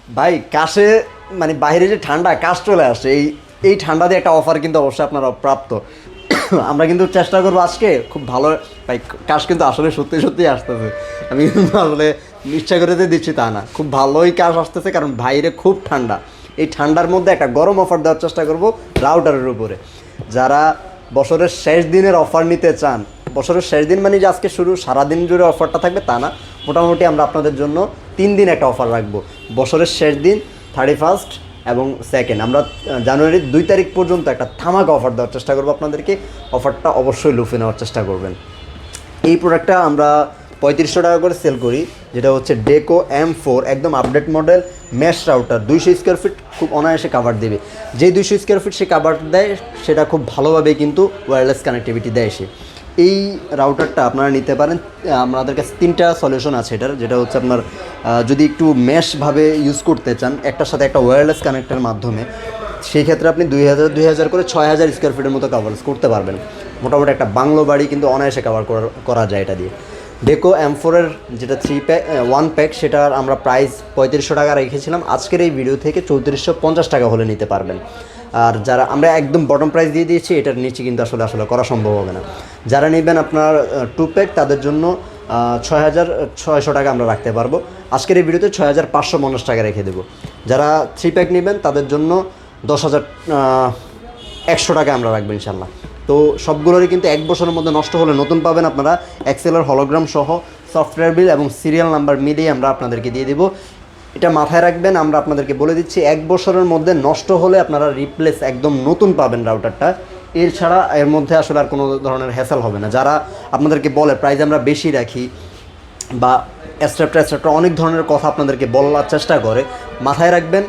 ভাই কাশে মানে বাইরে যে ঠান্ডা কাশ চলে আসে, এই ঠান্ডা দিয়ে একটা অফার কিন্তু অবশ্যই আপনারা প্রাপ্ত। আমরা কিন্তু চেষ্টা করবো আজকে খুব ভালো। ভাই কাশ কিন্তু আসলে সত্যি সত্যি আসতেছে, আমি কিন্তু আসলে ইচ্ছা করে দিচ্ছি তা না, খুব ভালোই কাশ আসতেছে কারণ বাইরে খুব ঠান্ডা। এই ঠান্ডার মধ্যে একটা গরম অফার দেওয়ার চেষ্টা করবো রাউটারের উপরে। যারা বছরের শেষ দিনের অফার নিতে চান, বছরের শেষ দিন মানে যে আজকে শুরু সারাদিন জুড়ে অফারটা থাকবে তা না, মোটামুটি আমরা আপনাদের জন্য 3 দিন একটা অফার রাখবো। বছরের শেষ দিন 31 এবং 2 আমরা জানুয়ারির 2 তারিখ পর্যন্ত একটা ধামাকা অফার দেওয়ার চেষ্টা করবো আপনাদেরকে। অফারটা অবশ্যই লুফে নেওয়ার চেষ্টা করবেন। এই প্রোডাক্টটা আমরা 3500 টাকা করে সেল করি, যেটা হচ্ছে ডেকো M4 একদম update model mash router. 200 square feet খুব অনায়াসে কাভার দেবে। যেই 200 স্কোয়ার ফিট সে কাভার দেয় সেটা খুব ভালোভাবে কিন্তু ওয়্যারলেস কানেক্টিভিটি দেয় সে। এই রাউটারটা আপনারা নিতে পারেন। আমাদের কাছে 3টা সলিউশন আছে এটার, যেটা হচ্ছে আপনার যদি একটু ম্যাশভাবে ইউজ করতে চান একটার সাথে একটা ওয়্যারলেস কানেক্টের মাধ্যমে, সেই ক্ষেত্রে আপনি 2000 করে 6000 স্কোয়ার ফিটের মতো কাভারেজ করতে পারবেন। মোটামুটি একটা বাংলো বাড়ি কিন্তু অনায়াসে কাভার করা যায় এটা দিয়ে। ডেকো M4-এর যেটা 1 প্যাক সেটার আমরা প্রাইস 3500 টাকা রেখেছিলাম, আজকের এই ভিডিও থেকে 3450 টাকা হলে নিতে পারবেন। আর যারা আমরা একদম বটম প্রাইস দিয়ে দিয়েছি, এটার নিচে কিন্তু আসলে করা সম্ভব হবে না। যারা নেবেন আপনার 2 প্যাক তাদের জন্য 6600 টাকা আমরা রাখতে পারবো। আজকের এই ভিডিওতে 6550 টাকা রেখে দেবো। যারা 3 প্যাক নেবেন তাদের জন্য 10100 টাকা আমরা রাখবো ইনশাল্লাহ। তো সবগুলোরই কিন্তু 1 বছরের মধ্যে নষ্ট হলে নতুন পাবেন আপনারা। এক্সেলের হলোগ্রাম সহ সফটওয়্যার বিল এবং সিরিয়াল নাম্বার মিলিয়ে আমরা আপনাদেরকে দিয়ে দেবো। এটা মাথায় রাখবেন, আমরা আপনাদেরকে বলে দিচ্ছি 1 বছরের মধ্যে নষ্ট হলে আপনারা রিপ্লেস একদম নতুন পাবেন রাউটারটা। এছাড়া এর মধ্যে আসলে আর কোনো ধরনের হ্যাসেল হবে না। যারা আপনাদেরকে বলে প্রাইস আমরা বেশি রাখি বা এক্সট্রা অনেক ধরনের কথা আপনাদেরকে বলার চেষ্টা করে, মাথায় রাখবেন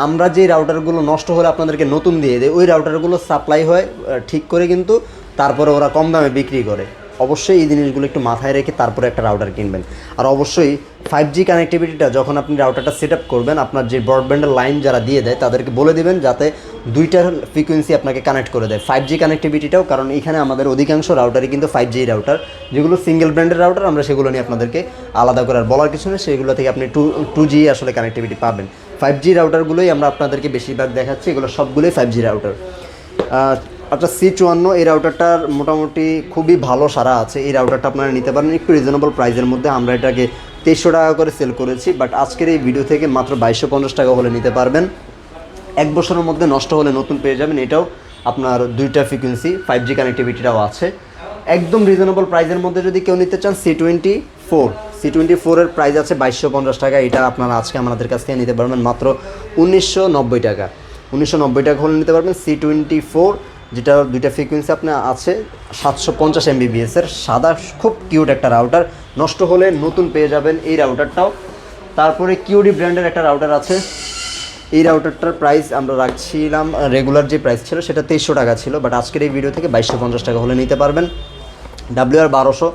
আমরা যে রাউটারগুলো নষ্ট হলে আপনাদেরকে নতুন দিয়ে দেয়, ওই রাউটারগুলো সাপ্লাই হয় ঠিক করে, কিন্তু তারপরে ওরা কম দামে বিক্রি করে। অবশ্যই এই জিনিসগুলো একটু মাথায় রেখে তারপরে একটা রাউটার কিনবেন। আর অবশ্যই 5G কানেক্টিভিটিটা যখন আপনি রাউটারটা সেট আপ করবেন, আপনার যে ব্রডব্যান্ডের লাইন যারা দিয়ে দেয় তাদেরকে বলে দেবেন যাতে 2টার ফ্রিকোয়েন্সি আপনাকে কানেক্ট করে দেয় 5G কানেক্টিভিটিটাও। কারণ এখানে আমাদের অধিকাংশ রাউটারই কিন্তু 5G রাউটার, যেগুলো সিঙ্গেল ব্র্যান্ডের রাউটার আমরা সেগুলো নিয়ে আপনাদেরকে আলাদা করে আর বলার কিছু নেই, সেগুলো থেকে আপনি 2G আসলে কানেক্টিভিটি পাবেন। 5G রাউটারগুলোই আমরা আপনাদেরকে বেশিরভাগ দেখাচ্ছি, এগুলো সবগুলোই 5G রাউটার। আচ্ছা, C54 এই রাউটারটার মোটামুটি খুবই ভালো সারা আছে। এই রাউটারটা আপনারা নিতে পারেন একটু রিজনেবল প্রাইসের মধ্যে। আমরা এটাকে 2300 টাকা করে সেল করেছি, বাট আজকের এই ভিডিও থেকে মাত্র 2250 টাকা হলে নিতে পারবেন। 1 বছরের মধ্যে নষ্ট হলে নতুন পেয়ে যাবেন। এটাও আপনার 2টা ফ্রিকোয়েন্সি 5G কানেক্টিভিটিটাও আছে একদম রিজনেবল প্রাইসের মধ্যে। যদি কেউ নিতে চান C24 এর প্রাইস আছে 2250 টাকা। এটা আপনারা আজকে আমাদের কাছ থেকে নিতে পারবেন মাত্র 1990 টাকা। 1990 টাকা হলে নিতে পারবেন C24, যেটা 2টা ফ্রিকোয়েন্সি আপনার আছে 750 MBPS এর সাদা খুব কিউট একটা রাউটার। নষ্ট হলে নতুন পেয়ে যাবেন এই রাউটারটাও। তারপরে কিউডি ব্র্যান্ডের একটা রাউটার আছে। এই রাউটারটার প্রাইস আমরা রাখছিলাম, রেগুলার যে প্রাইস ছিল সেটা 2300 টাকা ছিল, বাট আজকের এই ভিডিও থেকে 2250 টাকা হলে নিতে পারবেন। WR1200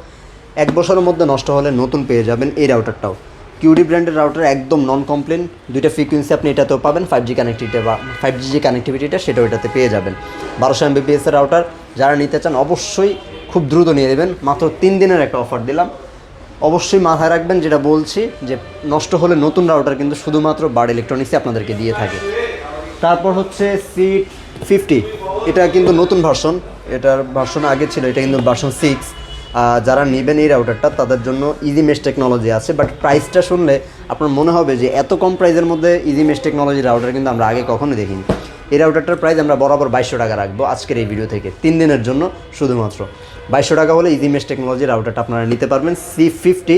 1 বছরের মধ্যে নষ্ট হলে নতুন পেয়ে যাবেন এই রাউটারটাও। কিউডি ব্র্যান্ডের রাউটার একদম নন কমপ্লেন, 2টা ফ্রিকোয়েন্সি আপনি এটাতেও পাবেন। 5G কানেক্টিভিটি বা 5G যে কানেক্টিভিটিটা সেটাও এটাতে পেয়ে যাবেন। 1200 MBPS এর রাউটার যারা নিতে চান অবশ্যই খুব দ্রুত নিয়ে নেবেন। মাত্র 3 দিনের একটা অফার দিলাম। অবশ্যই মাথায় রাখবেন যেটা বলছি, যে নষ্ট হলে নতুন রাউটার কিন্তু শুধুমাত্র বার্ড ইলেকট্রনিক্সে আপনাদেরকে দিয়ে থাকে। তারপর হচ্ছে C50, এটা কিন্তু নতুন ভার্সন, এটার ভার্সন আগে ছিল, এটা কিন্তু ভার্সন 6। যারা নেবেন এই রাউটারটা তাদের জন্য ইজি মেশ টেকনোলজি আছে, বাট প্রাইসটা শুনলে আপনার মনে হবে যে এত কম প্রাইসের মধ্যে ইজি মেশ টেকনোলজি রাউটার কিন্তু আমরা আগে কখনো দেখিনি। এই রাউটারটার প্রাইস আমরা বরাবর 2200 টাকা রাখবো আজকের এই ভিডিও থেকে 3 দিনের জন্য শুধুমাত্র। 2200 টাকা হলে ইজি মেশ টেকনোলজি রাউটারটা আপনারা নিতে পারবেন C50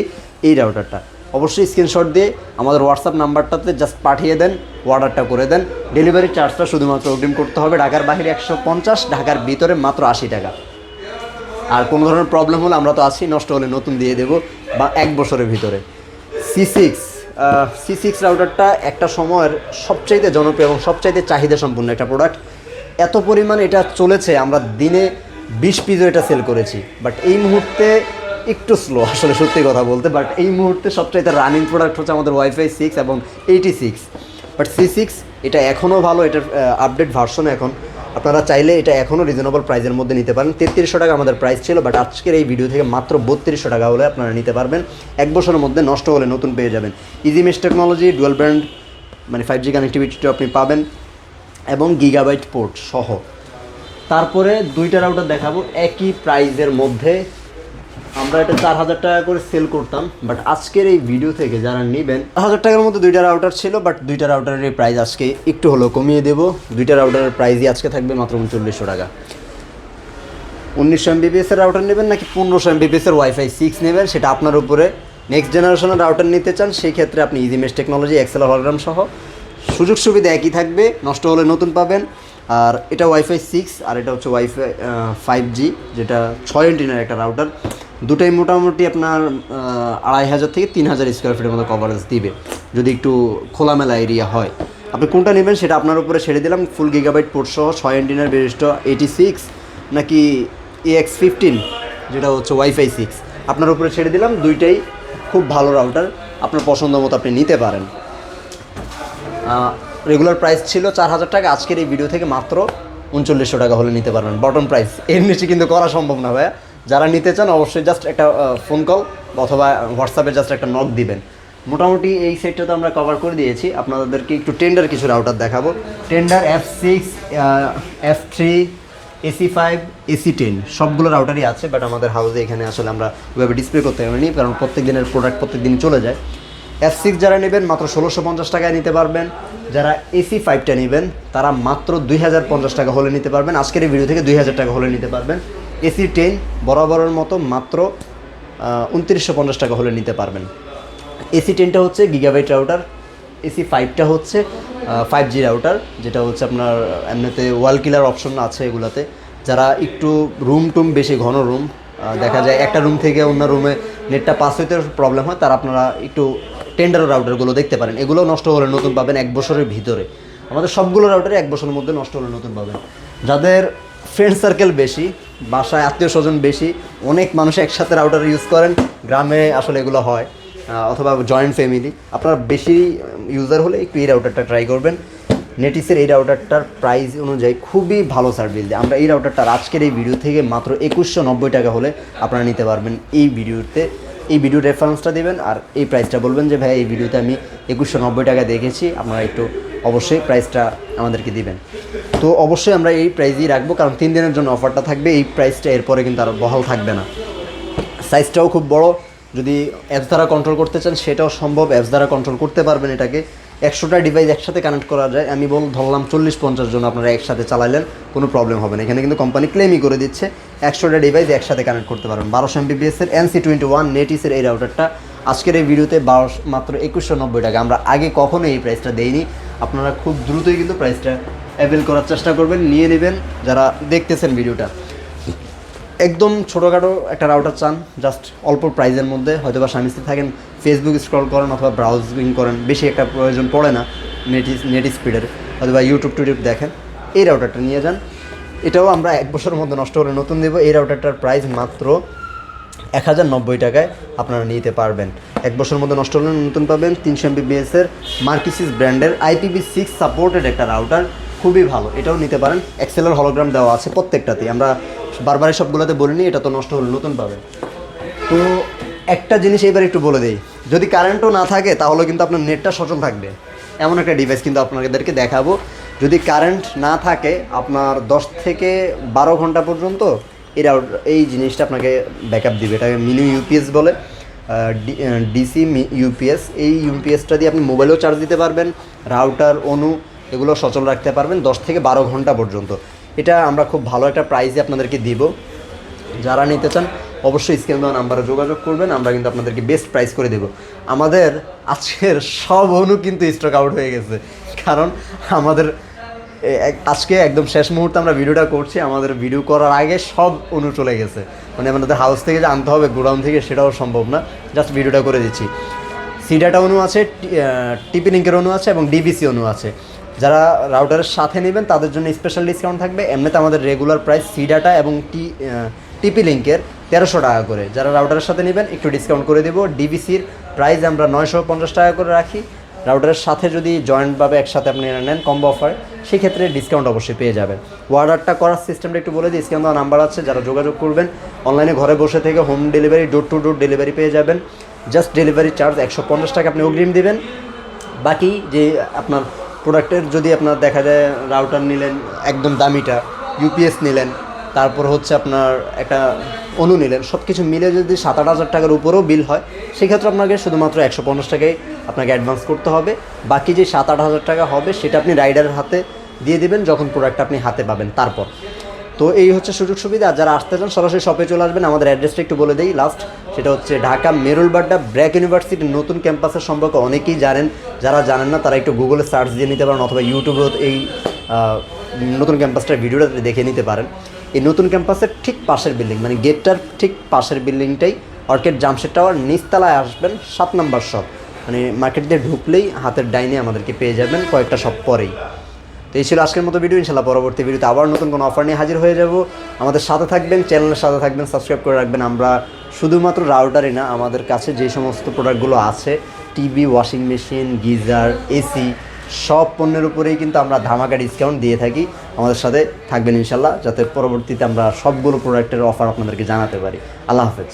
এই রাউটারটা। অবশ্যই স্ক্রিনশট দিয়ে আমাদের হোয়াটসঅ্যাপ নাম্বারটাতে জাস্ট পাঠিয়ে দেন, অর্ডারটা করে দেন। ডেলিভারি চার্জটা শুধুমাত্র অগ্রিম করতে হবে। ঢাকার বাইরে 150, ঢাকার ভিতরে মাত্র 80 টাকা। আর কোনো ধরনের প্রবলেম হলে আমরা তো আছি, নষ্ট হলে নতুন দিয়ে দেবো বা 1 বছরের ভিতরে। C6 রাউটারটা একটা সময়ের সবচাইতে জনপ্রিয় এবং সবচাইতে চাহিদা সম্পূর্ণ একটা প্রোডাক্ট। এত পরিমাণ এটা চলেছে, আমরা দিনে 20 পিসও এটা সেল করেছি, বাট এই মুহূর্তে একটু স্লো আসলে সত্যি কথা বলতে। বাট এই মুহূর্তে সবচাইতে রানিং প্রোডাক্ট হচ্ছে আমাদের Wi-Fi 6 এবং 86। বাট C6 এটা এখনও ভালো, এটার আপডেট ভার্সন এখন। আপনারা চাইলে এটা এখনও রিজনেবল প্রাইসের মধ্যে নিতে পারেন। 3300 টাকা আমাদের প্রাইস ছিল, বাট আজকের এই ভিডিও থেকে মাত্র 3200 টাকা হলে আপনারা নিতে পারবেন। 1 বছরের মধ্যে নষ্ট হলে নতুন পেয়ে যাবেন। Easy mesh technology, dual brand মানে 5G কানেক্টিভিটিটা আপনি পাবেন এবং গিগাবাইট পোর্ট সহ। তারপরে দুইটা রাউটার দেখাবো একই প্রাইজের মধ্যে। আমরা এটা 4000 টাকা করে সেল করতাম, বাট আজকের এই ভিডিও থেকে যারা নেবেন 1000 টাকার মধ্যে দুইটা রাউটার ছিল, বাট দুইটা রাউটারের প্রাইস আজকে একটু হলেও কমিয়ে দেবো। দুইটা রাউটারের প্রাইসই আজকে থাকবে মাত্র 3900 টাকা। 1900 Mbps এর রাউটার নেবেন নাকি 1500 Mbps এর ওয়াইফাই 6 নেবেন সেটা আপনার উপরে। নেক্সট জেনারেশনের রাউটার নিতে চান সেই ক্ষেত্রে আপনি easy mesh technology XLR hologram সহ সুযোগ সুবিধা একই থাকবে, নষ্ট হলে নতুন পাবেন। আর এটা ওয়াইফাই 6 আর এটা হচ্ছে ওয়াইফাই 5G, যেটা 6 এন্টিনার একটা রাউটার। দুটাই মোটামুটি আপনার 2500 থেকে 3000 স্কোয়ার ফিটের মতো কভারেজ দিবে যদি একটু খোলামেলা এরিয়া হয়। আপনি কোনটা নেবেন সেটা আপনার উপরে ছেড়ে দিলাম। ফুল গিগাবাইট পোর্ট সহ 6 এন্টিনার বিশিষ্ট 86 নাকি AX15 যেটা হচ্ছে ওয়াইফাই 6 আপনার উপরে ছেড়ে দিলাম। দুইটাই খুব ভালো রাউটার, আপনার পছন্দ মতো আপনি নিতে পারেন। রেগুলার প্রাইস ছিল 4000 টাকা, আজকের এই ভিডিও থেকে মাত্র 3900 টাকা হলে নিতে পারবেন বটম প্রাইস। এর নিচে কিন্তু করা সম্ভব না ভাইয়া। যারা নিতে চান অবশ্যই জাস্ট একটা ফোন কল অথবা হোয়াটসঅ্যাপে জাস্ট একটা নক দিবেন। মোটামুটি এই সেটটা তো আমরা কভার করে দিয়েছি। আপনাদেরকে একটু টেন্ডার কিছু রাউটার দেখাবো। Tender F6, F3, AC5, AC10 সবগুলো রাউটারই আছে, বাট আমাদের হাউসে এখানে আসলে আমরা ওইভাবে ডিসপ্লে করতে পারিনি কারণ প্রত্যেক দিনের প্রোডাক্ট প্রত্যেক দিন চলে যায়। F6 যারা নেবেন মাত্র 1650 টাকায় নিতে পারবেন। যারা AC5টা নেবেন তারা মাত্র 2050 টাকা হলে নিতে পারবেন। আজকের এই ভিডিও থেকে 2000 টাকা হলে নিতে পারবেন। AC10 বরাবরের মতো মাত্র 2950 টাকা হলে নিতে পারবেন। AC10টা হচ্ছে গিগাবাইট রাউটার, AC5টা হচ্ছে 5G রাউটার, যেটা হচ্ছে আপনার এমনিতে ওয়াল কিলার অপশন আছে এগুলাতে। যারা একটু রুম টুম বেশি ঘন রুম, দেখা যায় একটা রুম থেকে অন্য রুমে নেটটা পাস হইতে প্রবলেম হয়, তারা আপনারা একটু টেন্ডার রাউটারগুলো দেখতে পারেন। এগুলো নষ্ট হলে নতুন পাবেন 1 বছরের ভিতরে। আমাদের সবগুলো রাউটারে 1 বছরের মধ্যে নষ্ট হলে নতুন পাবেন। যাদের ফ্রেন্ড সার্কেল বেশি, বাসায় আত্মীয় স্বজন বেশি, অনেক মানুষ একসাথে রাউটার ইউজ করেন, গ্রামে আসলে এগুলো হয়, অথবা জয়েন্ট ফ্যামিলি, আপনার বেশি ইউজার হলে একটু এই রাউটারটা ট্রাই করবেন। নেটিসের এই রাউটারটার প্রাইস অনুযায়ী খুবই ভালো সার্ভিস দেয়। আমরা এই রাউটারটার আজকের এই ভিডিও থেকে মাত্র 2190 টাকা হলে আপনারা নিতে পারবেন। এই ভিডিও রেফারেন্সটা দেবেন আর এই প্রাইসটা বলবেন যে ভাই এই ভিডিওতে আমি 2190 টাকা দেখেছি, আপনারা একটু অবশ্যই প্রাইসটা আমাদেরকে দিবেন। তো অবশ্যই আমরা এই প্রাইসই রাখবো কারণ 3 দিনের জন্য অফারটা থাকবে। এই প্রাইসটা এরপরে কিন্তু আর বহাল থাকবে না। সাইজটাও খুব বড়, যদি অ্যাপস দ্বারা কন্ট্রোল করতে চান সেটাও সম্ভব, অ্যাপস দ্বারা কন্ট্রোল করতে পারবেন। এটাকে 100টা ডিভাইস একসাথে কানেক্ট করা যায়। আমি ধরলাম 40-50 জন আপনারা একসাথে চালাইলেন, কোনো প্রবলেম হবে না। এখানে কিন্তু কোম্পানি ক্লেমই করে দিচ্ছে 100টা ডিভাইস একসাথে কানেক্ট করতে পারবেন। 1200 Mbps এর NC21 নেটিসের এই রাউটারটা আজকের এই ভিডিওতে মাত্র 2190 টাকা। আমরা আগে কখনো এই প্রাইসটা দেইনি। আপনারা খুব দ্রুতই কিন্তু প্রাইসটা অ্যাভেল করার চেষ্টা করবেন, নিয়ে নেবেন যারা দেখতেছেন ভিডিওটা। একদম ছোটোখাটো একটা রাউটার চান, জাস্ট অল্প প্রাইজের মধ্যে, হয়তো বা স্বামী স্ত্রী থাকেন, ফেসবুক স্ক্রল করেন অথবা ব্রাউজিং করেন, বেশি একটা প্রয়োজন পড়ে না নেট স্পিডের, হয়তো বা ইউটিউব দেখেন, এই রাউটারটা নিয়ে যান। এটাও আমরা 1 বছরের মধ্যে নষ্ট হলে নতুন দেবো। এই রাউটারটার প্রাইস মাত্র 1090 টাকায় আপনারা নিতে পারবেন। 1 বছরের মধ্যে নষ্ট হলে নতুন পাবেন। 300 Mbps এর মার্কিসিস ব্র্যান্ডের IPv6 সাপোর্টেড একটা রাউটার, খুবই ভালো, এটাও নিতে পারেন। এক্সএলআর হলোগ্রাম দেওয়া আছে প্রত্যেকটাতেই, আমরা বারবারই সবগুলোতে বলিনি, এটা তো নষ্ট হলে নতুন পাবেন। তো একটা জিনিস এবার একটু বলে দেই, যদি কারেন্টও না থাকে তাহলে কিন্তু আপনার নেটটা সচল থাকবে। এমন একটা ডিভাইস কিন্তু আপনাদেরকে দেখাবো। যদি কারেন্ট না থাকে আপনার 10 থেকে 12 ঘন্টা পর্যন্ত এই জিনিসটা আপনাকে ব্যাকআপ দিবে। এটাকে মিনি ইউপিএস বলে, ডিসি ইউপিএস। এই ইউপিএসটা দিয়ে আপনি মোবাইলেও চার্জ দিতে পারবেন, রাউটার অনু এগুলো সচল রাখতে পারবেন 10 থেকে 12 ঘন্টা পর্যন্ত। এটা আমরা খুব ভালো একটা প্রাইসে আপনাদেরকে দিব। যারা নিতে চান অবশ্যই স্ক্রিনে দেওয়া নাম্বারে যোগাযোগ করবেন, আমরা কিন্তু আপনাদেরকে বেস্ট প্রাইস করে দেব। আমাদের আজকের সব অনু কিন্তু স্টক আউট হয়ে গেছে, কারণ আমাদের আজকে একদম শেষ মুহূর্তে আমরা ভিডিওটা করছি, আমাদের ভিডিও করার আগে সব অনু চলে গেছে। মানে আমাদের হাউস থেকে যে আনতে হবে গোডাউন থেকে সেটাও সম্ভব না, জাস্ট ভিডিওটা করে দিচ্ছি। সিডাটা অনু আছে, টিপি লিঙ্কের অনু আছে এবং ডিবিসি অনু আছে। যারা রাউটারের সাথে নেবেন তাদের জন্য স্পেশাল ডিসকাউন্ট থাকবে। এমনিতে আমাদের রেগুলার প্রাইস সিডাটা এবং টিপি লিঙ্কের 1300 টাকা করে। যারা রাউটারের সাথে নেবেন একটু ডিসকাউন্ট করে দেবো। ডিবিসির প্রাইস আমরা 950 টাকা করে রাখি। রাউটারের সাথে যদি জয়েন্টভাবে একসাথে আপনি নেন কম্বো অফার, সেক্ষেত্রে ডিসকাউন্ট অবশ্যই পেয়ে যাবেন। অর্ডারটা করার সিস্টেমটা একটু বলে দিই, স্ক্রিনে দেওয়া নাম্বার আছে, যারা যোগাযোগ করবেন অনলাইনে ঘরে বসে থেকে home delivery, door to door delivery পেয়ে যাবেন। জাস্ট ডেলিভারি চার্জ 150 টাকা আপনি অগ্রিম দেবেন। বাকি যে আপনার প্রোডাক্টের যদি আপনার দেখা যায় রাউটার নিলেন একদম দামিটা, ইউপিএস নিলেন, তারপর হচ্ছে আপনার একটা অনু নিলেন, সব কিছু মিলে যদি 7-8 হাজার টাকার উপরেও বিল হয়, সেক্ষেত্রে আপনাকে শুধুমাত্র 150 টাকায় আপনাকে অ্যাডভান্স করতে হবে। বাকি যে 7-8 হাজার টাকা হবে সেটা আপনি রাইডারের হাতে দিয়ে দেবেন যখন প্রোডাক্টটা আপনি হাতে পাবেন তারপর। তো এই হচ্ছে সুযোগ সুবিধা। আর যারা আসতে চান সরাসরি শপে চলে আসবেন। আমাদের অ্যাড্রেসটা একটু বলে দিই লাস্ট, সেটা হচ্ছে ঢাকা মেরুলবাড্ডা ব্র্যাক ইউনিভার্সিটির নতুন ক্যাম্পাসের সম্পর্কে অনেকেই জানেন, যারা জানেন না তারা একটু গুগলে সার্চ দিয়ে নিতে পারেন, অথবা ইউটিউবেও এই নতুন ক্যাম্পাসটার ভিডিওটা দেখে নিতে পারেন। এই নতুন ক্যাম্পাসের ঠিক পাশের বিল্ডিং, মানে গেটটার ঠিক পাশের বিল্ডিংটাই অর্কিড জামশেদ টাওয়ার, নিচতলায় আসবেন 7 নম্বর শপ, মানে মার্কেট দিয়ে ঢুকলেই হাতের ডাইনে আমাদেরকে পেয়ে যাবেন কয়েকটা শপ পরেই। তো এই ছিল আজকের মতো ভিডিও। ইনশাল্লাহ পরবর্তী ভিডিওতে আবার নতুন কোনো অফার নিয়ে হাজির হয়ে যাব। আমাদের সাথে থাকবেন, চ্যানেলের সাথে থাকবেন, সাবস্ক্রাইব করে রাখবেন। আমরা শুধুমাত্র রাউটারই না, আমাদের কাছে যে সমস্ত প্রোডাক্টগুলো আছে, TV, washing machine, geyser, AC, সব পণ্যের উপরেই কিন্তু আমরা ধামাকা ডিসকাউন্ট দিয়ে থাকি। আমাদের সাথে থাকবেন ইনশাল্লাহ, যাতে পরবর্তীতে আমরা সবগুলো প্রোডাক্টের অফার আপনাদেরকে জানাতে পারি। আল্লাহ হাফেজ।